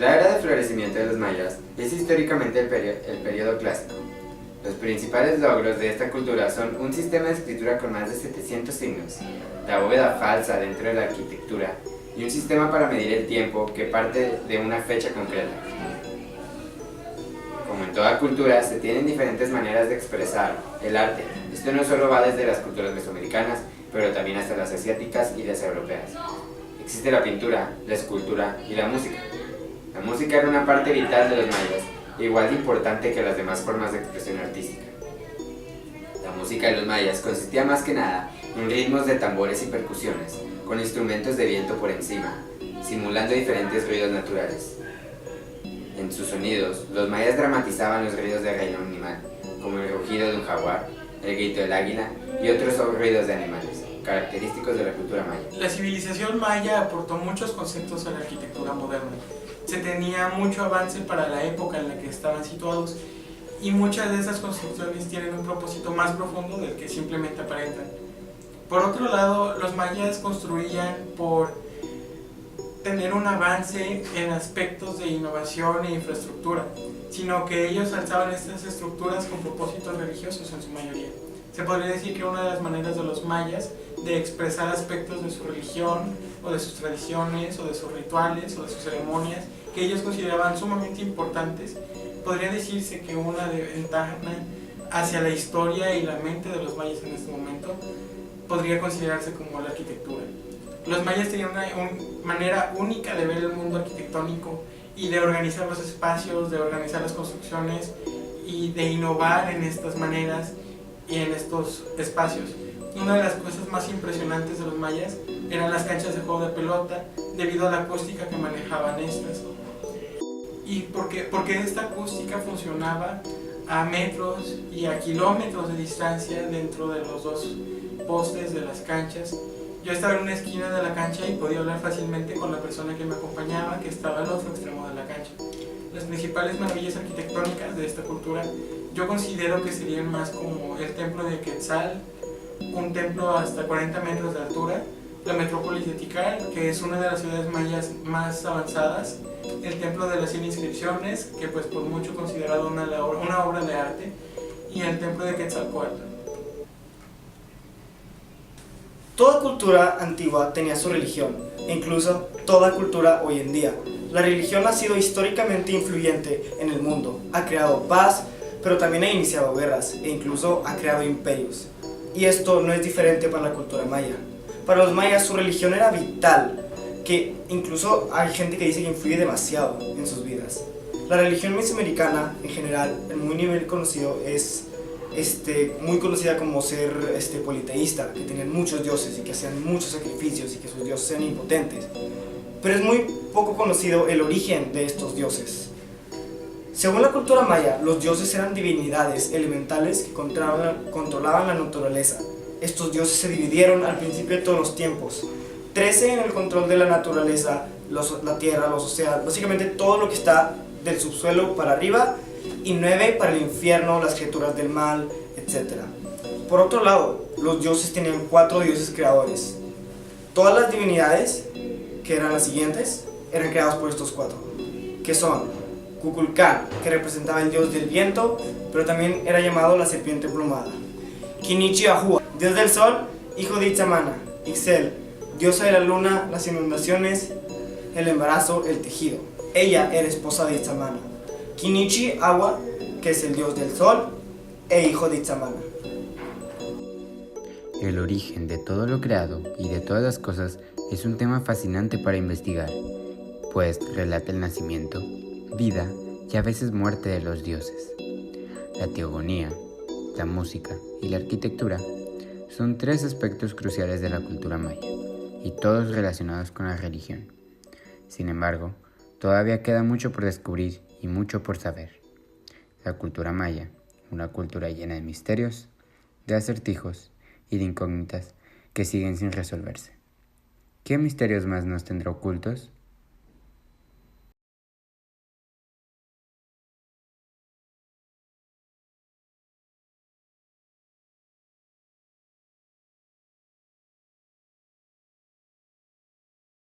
La era de florecimiento de los mayas es históricamente el periodo clásico. Los principales logros de esta cultura son un sistema de escritura con más de 700 signos, la bóveda falsa dentro de la arquitectura y un sistema para medir el tiempo que parte de una fecha concreta. Como en toda cultura, se tienen diferentes maneras de expresar el arte. Esto no solo va desde las culturas mesoamericanas, pero también hasta las asiáticas y las europeas. Existe la pintura, la escultura y la música. La música era una parte vital de los mayas, igual de importante que las demás formas de expresión artística. La música de los mayas consistía más que nada en ritmos de tambores y percusiones, con instrumentos de viento por encima, simulando diferentes ruidos naturales. En sus sonidos, los mayas dramatizaban los ruidos del reino animal, como el rugido de un jaguar, el grito del águila y otros ruidos de animales, característicos de la cultura maya. La civilización maya aportó muchos conceptos a la arquitectura moderna. Se tenía mucho avance para la época en la que estaban situados y muchas de esas construcciones tienen un propósito más profundo del que simplemente aparentan. Por otro lado, los mayas construían por tener un avance en aspectos de innovación e infraestructura, sino que ellos alzaban estas estructuras con propósitos religiosos en su mayoría. Se podría decir que una de las maneras de los mayas de expresar aspectos de su religión o de sus tradiciones o de sus rituales o de sus ceremonias que ellos consideraban sumamente importantes, podría decirse que una ventana hacia la historia y la mente de los mayas en este momento podría considerarse como la arquitectura. Los mayas tenían una manera única de ver el mundo arquitectónico y de organizar los espacios, de organizar las construcciones y de innovar en estas maneras y en estos espacios. Una de las cosas más impresionantes de los mayas eran las canchas de juego de pelota, debido a la acústica que manejaban estas. Y porque esta acústica funcionaba a metros y a kilómetros de distancia dentro de los dos postes de las canchas. Yo estaba en una esquina de la cancha y podía hablar fácilmente con la persona que me acompañaba, que estaba al otro extremo de la cancha. Las principales maravillas arquitectónicas de esta cultura yo considero que serían más como el templo de Quetzal, un templo hasta 40 metros de altura, la metrópolis de Tikal, que es una de las ciudades mayas más avanzadas, el templo de las 100 inscripciones, que pues por mucho considerado una obra de arte, y el templo de Quetzalcóatl. Toda cultura antigua tenía su religión, e incluso toda cultura hoy en día. La religión ha sido históricamente influyente en el mundo, ha creado paz, pero también ha iniciado guerras, e incluso ha creado imperios. Y esto no es diferente para la cultura maya. Para los mayas su religión era vital, que incluso hay gente que dice que influye demasiado en sus vidas. La religión mesoamericana, en general, en muy nivel conocido, es muy conocida como ser politeísta, que tenían muchos dioses y que hacían muchos sacrificios y que sus dioses eran impotentes. Pero es muy poco conocido el origen de estos dioses. Según la cultura maya, los dioses eran divinidades elementales que controlaban la naturaleza. Estos dioses se dividieron al principio de todos los tiempos. 13 en el control de la naturaleza, la tierra, los océanos, básicamente todo lo que está del subsuelo para arriba, y 9 para el infierno, las criaturas del mal, etc. Por otro lado, los dioses tenían 4 dioses creadores. Todas las divinidades, que eran las siguientes, eran creadas por estos 4, que son Kukulcán, que representaba el dios del viento, pero también era llamado la serpiente plumada. Kinichi Ahua, dios del sol, hijo de Itzamana. Ixel, diosa de la luna, las inundaciones, el embarazo, el tejido. Ella era esposa de Itzamana. Kinichi Ahua, que es el dios del sol e hijo de Itzamana. El origen de todo lo creado y de todas las cosas es un tema fascinante para investigar, pues relata el nacimiento, vida y a veces muerte de los dioses. La teogonía, la música y la arquitectura son 3 aspectos cruciales de la cultura maya, y todos relacionados con la religión. Sin embargo, todavía queda mucho por descubrir y mucho por saber. La cultura maya, una cultura llena de misterios, de acertijos y de incógnitas que siguen sin resolverse. ¿Qué misterios más nos tendrá ocultos?